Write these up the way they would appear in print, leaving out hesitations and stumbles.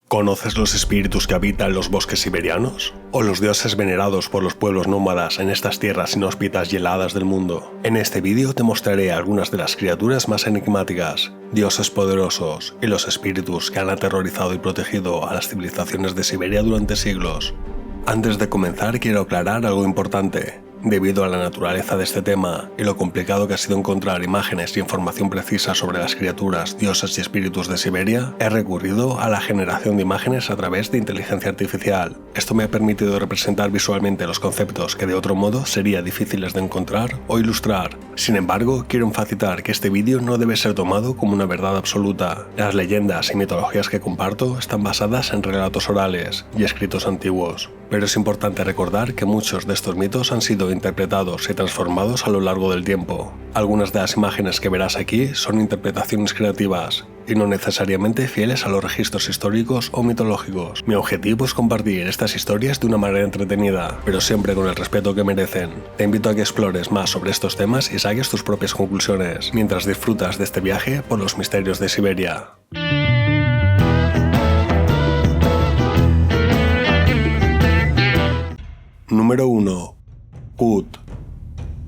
¿Conoces los espíritus que habitan los bosques siberianos? ¿O los dioses venerados por los pueblos nómadas en estas tierras inhóspitas y heladas del mundo? En este vídeo te mostraré algunas de las criaturas más enigmáticas, dioses poderosos y los espíritus que han aterrorizado y protegido a las civilizaciones de Siberia durante siglos. Antes de comenzar quiero aclarar algo importante. Debido a la naturaleza de este tema y lo complicado que ha sido encontrar imágenes y información precisa sobre las criaturas, dioses y espíritus de Siberia, he recurrido a la generación de imágenes a través de inteligencia artificial. Esto me ha permitido representar visualmente los conceptos que de otro modo serían difíciles de encontrar o ilustrar. Sin embargo, quiero enfatizar que este vídeo no debe ser tomado como una verdad absoluta. Las leyendas y mitologías que comparto están basadas en relatos orales y escritos antiguos. Pero es importante recordar que muchos de estos mitos han sido interpretados y transformados a lo largo del tiempo. Algunas de las imágenes que verás aquí son interpretaciones creativas y no necesariamente fieles a los registros históricos o mitológicos. Mi objetivo es compartir estas historias de una manera entretenida, pero siempre con el respeto que merecen. Te invito a que explores más sobre estos temas y saques tus propias conclusiones, mientras disfrutas de este viaje por los misterios de Siberia. Número 1. Kut.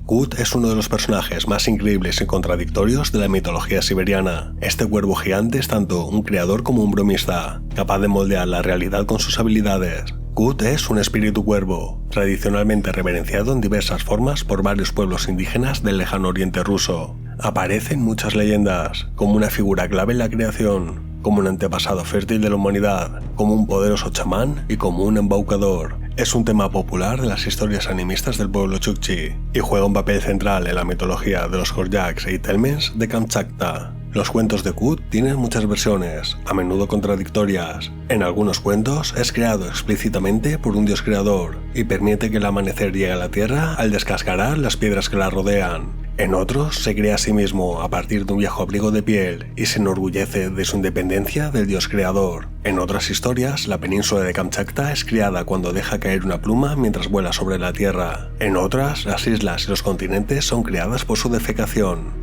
Kut es uno de los personajes más increíbles y contradictorios de la mitología siberiana. Este cuervo gigante es tanto un creador como un bromista, capaz de moldear la realidad con sus habilidades. Kut es un espíritu cuervo, tradicionalmente reverenciado en diversas formas por varios pueblos indígenas del lejano oriente ruso. Aparece en muchas leyendas, como una figura clave en la creación, como un antepasado fértil de la humanidad, como un poderoso chamán y como un embaucador. Es un tema popular de las historias animistas del pueblo Chukchi y juega un papel central en la mitología de los Korjaks e Itelmens de Kamchatka. Los cuentos de Kut tienen muchas versiones, a menudo contradictorias. En algunos cuentos es creado explícitamente por un dios creador y permite que el amanecer llegue a la tierra al descascarar las piedras que la rodean. En otros se crea a sí mismo a partir de un viejo abrigo de piel y se enorgullece de su independencia del dios creador. En otras historias, la península de Kamchatka es criada cuando deja caer una pluma mientras vuela sobre la tierra. En otras, las islas y los continentes son creadas por su defecación.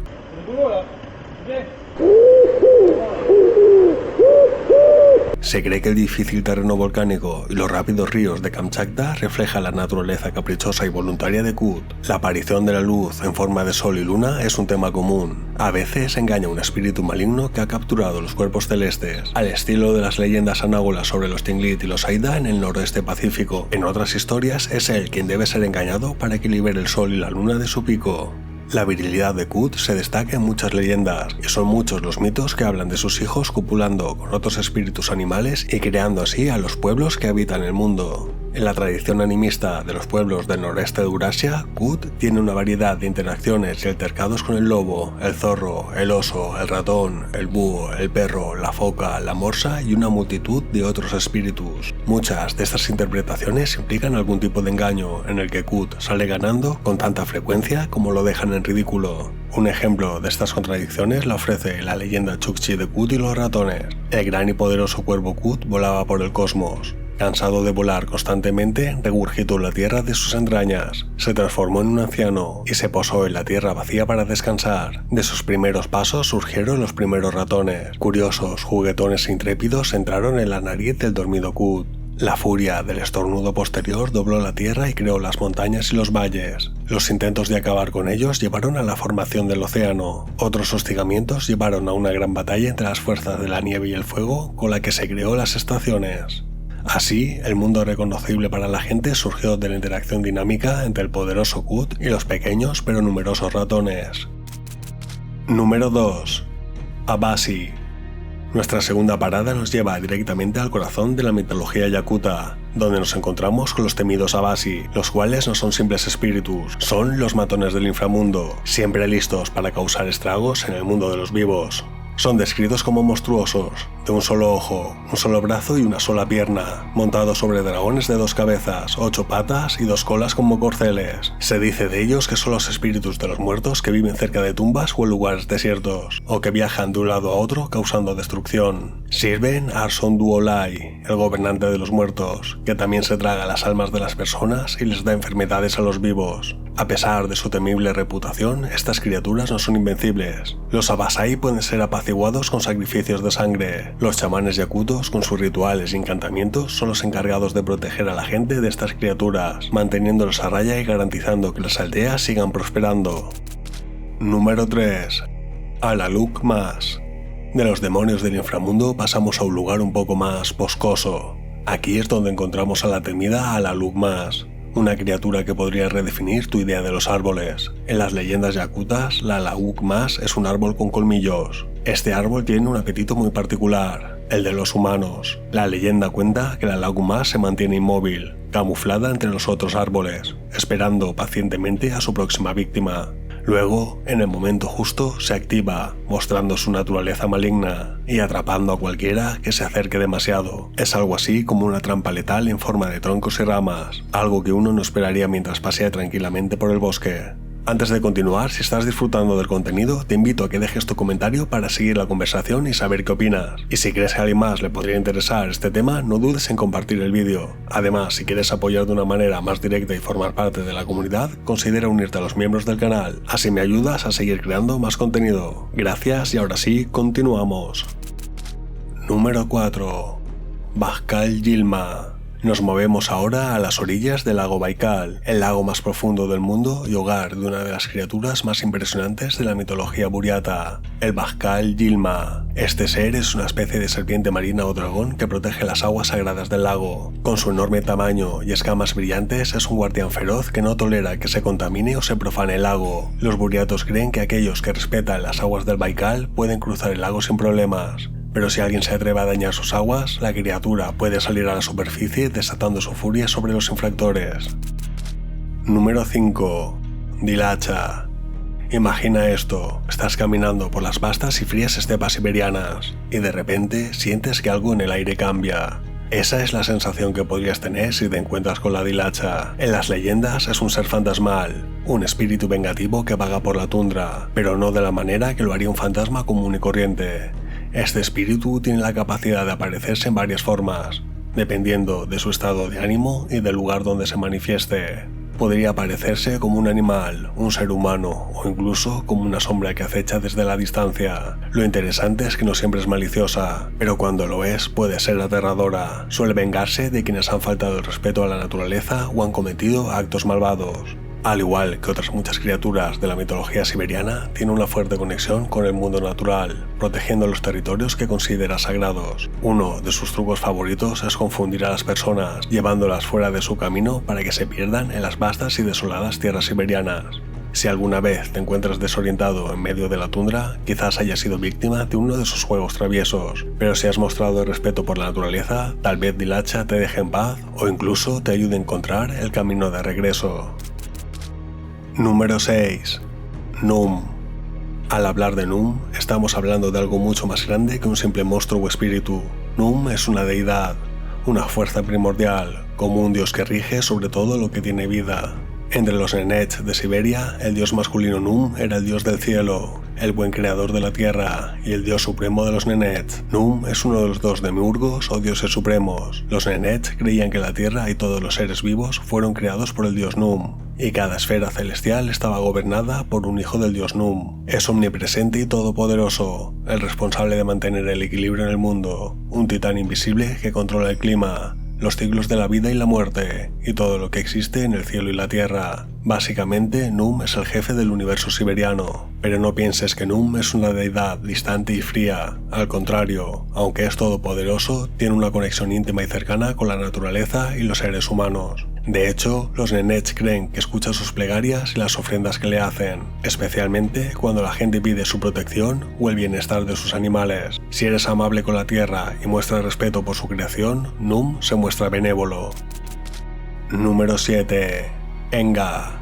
Se cree que el difícil terreno volcánico y los rápidos ríos de Kamchatka reflejan la naturaleza caprichosa y voluntaria de Kut. La aparición de la luz en forma de sol y luna es un tema común. A veces engaña un espíritu maligno que ha capturado los cuerpos celestes, al estilo de las leyendas anágolas sobre los Tlingit y los Aida en el noroeste pacífico. En otras historias es él quien debe ser engañado para que libere el sol y la luna de su pico. La virilidad de Kut se destaca en muchas leyendas, y son muchos los mitos que hablan de sus hijos copulando con otros espíritus animales y creando así a los pueblos que habitan el mundo. En la tradición animista de los pueblos del noreste de Eurasia, Kut tiene una variedad de interacciones y altercados con el lobo, el zorro, el oso, el ratón, el búho, el perro, la foca, la morsa y una multitud de otros espíritus. Muchas de estas interpretaciones implican algún tipo de engaño en el que Kut sale ganando con tanta frecuencia como lo dejan en ridículo. Un ejemplo de estas contradicciones la ofrece la leyenda Chukchi de Kut y los ratones. El gran y poderoso cuervo Kut volaba por el cosmos. Cansado de volar constantemente, regurgitó la tierra de sus entrañas, se transformó en un anciano y se posó en la tierra vacía para descansar. De sus primeros pasos surgieron los primeros ratones. Curiosos, juguetones e intrépidos entraron en la nariz del dormido Kut. La furia del estornudo posterior dobló la tierra y creó las montañas y los valles. Los intentos de acabar con ellos llevaron a la formación del océano. Otros hostigamientos llevaron a una gran batalla entre las fuerzas de la nieve y el fuego, con la que se creó las estaciones. Así, el mundo reconocible para la gente surgió de la interacción dinámica entre el poderoso Kut y los pequeños pero numerosos ratones. Número 2. Abasi. Nuestra segunda parada nos lleva directamente al corazón de la mitología yakuta, donde nos encontramos con los temidos Abasi, los cuales no son simples espíritus, son los matones del inframundo, siempre listos para causar estragos en el mundo de los vivos. Son descritos como monstruosos, de un solo ojo, un solo brazo y una sola pierna, montados sobre dragones de 2 cabezas, 8 patas y 2 colas como corceles. Se dice de ellos que son los espíritus de los muertos que viven cerca de tumbas o en lugares desiertos, o que viajan de un lado a otro causando destrucción. Sirven a Arson Duolai, el gobernante de los muertos, que también se traga las almas de las personas y les da enfermedades a los vivos. A pesar de su temible reputación, estas criaturas no son invencibles. Los Abasai pueden ser apaciguados con sacrificios de sangre, Los chamanes yakutos, con sus rituales y encantamientos, son los encargados de proteger a la gente de estas criaturas, manteniéndolos a raya y garantizando que las aldeas sigan prosperando. Número 3. Alaluk Mas. De los demonios del inframundo pasamos a un lugar un poco más boscoso. Aquí es donde encontramos a la temida Alaluk Mas, una criatura que podría redefinir tu idea de los árboles. En las leyendas yakutas, la Alaluk Mas es un árbol con colmillos. Este árbol tiene un apetito muy particular, el de los humanos. La leyenda cuenta que la Alaluk Mas se mantiene inmóvil, camuflada entre los otros árboles, esperando pacientemente a su próxima víctima. Luego, en el momento justo, se activa, mostrando su naturaleza maligna y atrapando a cualquiera que se acerque demasiado. Es algo así como una trampa letal en forma de troncos y ramas, algo que uno no esperaría mientras pasea tranquilamente por el bosque. Antes de continuar, si estás disfrutando del contenido, te invito a que dejes tu comentario para seguir la conversación y saber qué opinas. Y si crees que a alguien más le podría interesar este tema, no dudes en compartir el vídeo. Además, si quieres apoyar de una manera más directa y formar parte de la comunidad, considera unirte a los miembros del canal. Así me ayudas a seguir creando más contenido. Gracias y ahora sí, continuamos. Número 4. Bajkal Yilma. Nos movemos ahora a las orillas del lago Baikal, el lago más profundo del mundo y hogar de una de las criaturas más impresionantes de la mitología buriata, el Bajkal Yilma. Este ser es una especie de serpiente marina o dragón que protege las aguas sagradas del lago. Con su enorme tamaño y escamas brillantes es un guardián feroz que no tolera que se contamine o se profane el lago. Los buriatos creen que aquellos que respetan las aguas del Baikal pueden cruzar el lago sin problemas. Pero si alguien se atreve a dañar sus aguas, la criatura puede salir a la superficie desatando su furia sobre los infractores. Número 5. Dilacha. Imagina esto, estás caminando por las vastas y frías estepas siberianas, y de repente sientes que algo en el aire cambia. Esa es la sensación que podrías tener si te encuentras con la Dilacha. En las leyendas es un ser fantasmal, un espíritu vengativo que vaga por la tundra, pero no de la manera que lo haría un fantasma común y corriente. Este espíritu tiene la capacidad de aparecerse en varias formas, dependiendo de su estado de ánimo y del lugar donde se manifieste. Podría aparecerse como un animal, un ser humano o incluso como una sombra que acecha desde la distancia. Lo interesante es que no siempre es maliciosa, pero cuando lo es puede ser aterradora. Suele vengarse de quienes han faltado el respeto a la naturaleza o han cometido actos malvados. Al igual que otras muchas criaturas de la mitología siberiana, tiene una fuerte conexión con el mundo natural, protegiendo los territorios que considera sagrados. Uno de sus trucos favoritos es confundir a las personas, llevándolas fuera de su camino para que se pierdan en las vastas y desoladas tierras siberianas. Si alguna vez te encuentras desorientado en medio de la tundra, quizás hayas sido víctima de uno de sus juegos traviesos, pero si has mostrado respeto por la naturaleza, tal vez Dilacha te deje en paz o incluso te ayude a encontrar el camino de regreso. Número 6. Num. Al hablar de Num, estamos hablando de algo mucho más grande que un simple monstruo o espíritu. Num es una deidad, una fuerza primordial, como un dios que rige sobre todo lo que tiene vida. Entre los Nenets de Siberia, el dios masculino Num era el dios del cielo, el buen creador de la tierra y el dios supremo de los Nenets. Num es uno de los dos demiurgos o dioses supremos. Los Nenets creían que la tierra y todos los seres vivos fueron creados por el dios Num, y cada esfera celestial estaba gobernada por un hijo del dios Num. Es omnipresente y todopoderoso, el responsable de mantener el equilibrio en el mundo, un titán invisible que controla el clima, los ciclos de la vida y la muerte, y todo lo que existe en el cielo y la tierra. Básicamente, Num es el jefe del universo siberiano, pero no pienses que Num es una deidad distante y fría. Al contrario, aunque es todopoderoso, tiene una conexión íntima y cercana con la naturaleza y los seres humanos. De hecho, los Nenets creen que escucha sus plegarias y las ofrendas que le hacen, especialmente cuando la gente pide su protección o el bienestar de sus animales. Si eres amable con la tierra y muestras respeto por su creación, Num se muestra benévolo. Número 7. Enga.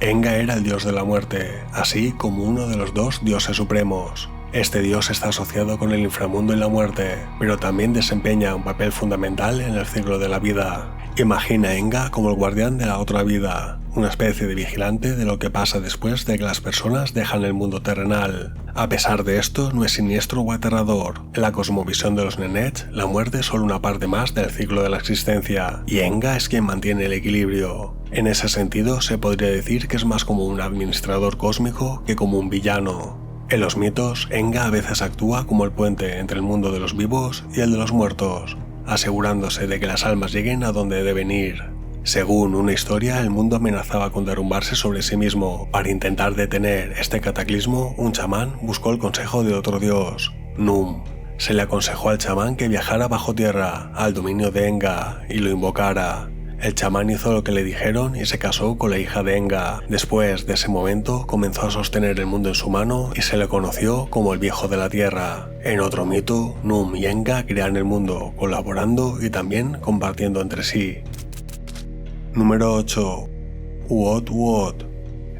Enga era el dios de la muerte, así como uno de los dos dioses supremos. Este dios está asociado con el inframundo y la muerte, pero también desempeña un papel fundamental en el ciclo de la vida. Imagina a Enga como el guardián de la otra vida, una especie de vigilante de lo que pasa después de que las personas dejan el mundo terrenal. A pesar de esto, no es siniestro o aterrador. En la cosmovisión de los Nenets, la muerte es solo una parte más del ciclo de la existencia, y Enga es quien mantiene el equilibrio. En ese sentido, se podría decir que es más como un administrador cósmico que como un villano. En los mitos, Enga a veces actúa como el puente entre el mundo de los vivos y el de los muertos, asegurándose de que las almas lleguen a donde deben ir. Según una historia, el mundo amenazaba con derrumbarse sobre sí mismo. Para intentar detener este cataclismo, un chamán buscó el consejo de otro dios, Num. Se le aconsejó al chamán que viajara bajo tierra, al dominio de Enga, y lo invocara. El chamán hizo lo que le dijeron y se casó con la hija de Enga. Después de ese momento, comenzó a sostener el mundo en su mano y se le conoció como el Viejo de la Tierra. En otro mito, Num y Enga crean el mundo, colaborando y también compartiendo entre sí. Número 8. Uot-Uot.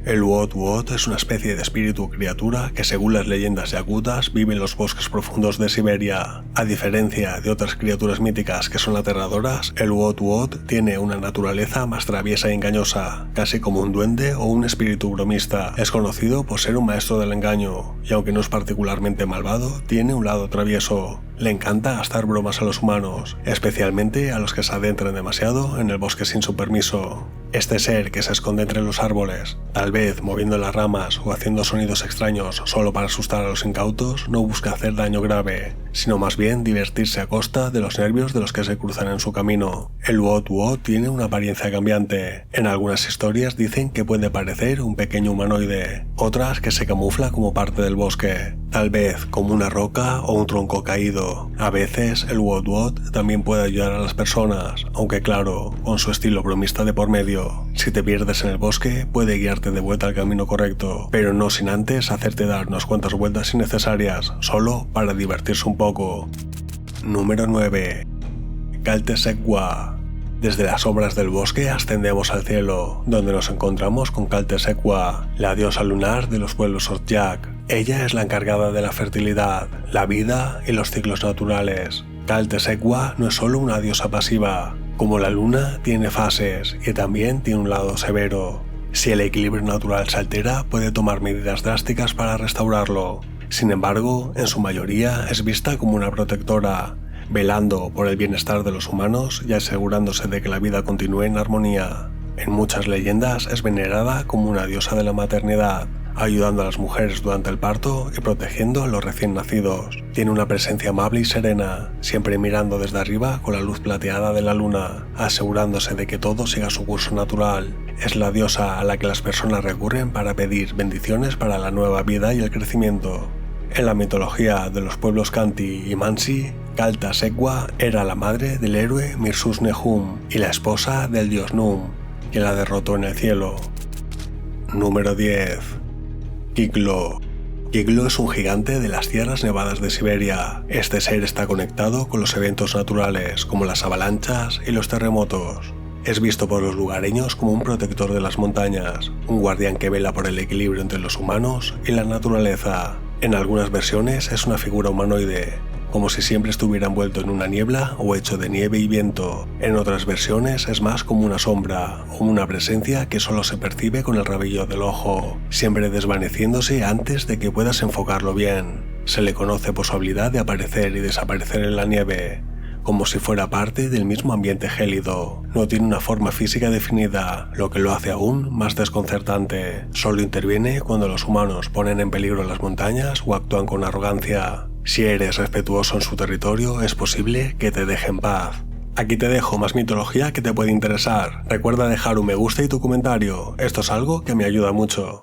El Uot-Uot es una especie de espíritu o criatura que, según las leyendas yakutas, vive en los bosques profundos de Siberia. A diferencia de otras criaturas míticas que son aterradoras, el Uot-Uot tiene una naturaleza más traviesa y engañosa, casi como un duende o un espíritu bromista. Es conocido por ser un maestro del engaño, y aunque no es particularmente malvado, tiene un lado travieso. Le encanta gastar bromas a los humanos, especialmente a los que se adentran demasiado en el bosque sin su permiso. Este ser que se esconde entre los árboles, tal vez moviendo las ramas o haciendo sonidos extraños solo para asustar a los incautos, no busca hacer daño grave, sino más bien divertirse a costa de los nervios de los que se cruzan en su camino. El Uot-Uot tiene una apariencia cambiante. En algunas historias dicen que puede parecer un pequeño humanoide, otras que se camufla como parte del bosque, tal vez como una roca o un tronco caído. A veces el Uot-Uot también puede ayudar a las personas, aunque claro, con su estilo bromista de por medio. Si te pierdes en el bosque, puede guiarte de vuelta al camino correcto, pero no sin antes hacerte dar unas cuantas vueltas innecesarias, solo para divertirse un poco. Número 9. Kalteshekwa. Desde las sombras del bosque ascendemos al cielo, donde nos encontramos con Kalteshekwa, la diosa lunar de los pueblos Ortyak. Ella es la encargada de la fertilidad, la vida y los ciclos naturales. Kalteshekwa no es solo una diosa pasiva. Como la luna, tiene fases y también tiene un lado severo. Si el equilibrio natural se altera, puede tomar medidas drásticas para restaurarlo. Sin embargo, en su mayoría es vista como una protectora, velando por el bienestar de los humanos y asegurándose de que la vida continúe en armonía. En muchas leyendas es venerada como una diosa de la maternidad, ayudando a las mujeres durante el parto y protegiendo a los recién nacidos. Tiene una presencia amable y serena, siempre mirando desde arriba con la luz plateada de la luna, asegurándose de que todo siga su curso natural. Es la diosa a la que las personas recurren para pedir bendiciones para la nueva vida y el crecimiento. En la mitología de los pueblos Khanty y Mansi, Kalteshekwa era la madre del héroe Mirsus-Nehum y la esposa del dios Num, quien la derrotó en el cielo. Número 10. Kiglo. Kiglo es un gigante de las tierras nevadas de Siberia. Este ser está conectado con los eventos naturales, como las avalanchas y los terremotos. Es visto por los lugareños como un protector de las montañas, un guardián que vela por el equilibrio entre los humanos y la naturaleza. En algunas versiones es una figura humanoide, como si siempre estuviera envuelto en una niebla o hecho de nieve y viento. En otras versiones es más como una sombra o una presencia que solo se percibe con el rabillo del ojo, siempre desvaneciéndose antes de que puedas enfocarlo bien. Se le conoce por su habilidad de aparecer y desaparecer en la nieve, como si fuera parte del mismo ambiente gélido. No tiene una forma física definida, lo que lo hace aún más desconcertante. Solo interviene cuando los humanos ponen en peligro las montañas o actúan con arrogancia. Si eres respetuoso en su territorio, es posible que te deje en paz. Aquí te dejo más mitología que te puede interesar. Recuerda dejar un me gusta y tu comentario. Esto es algo que me ayuda mucho.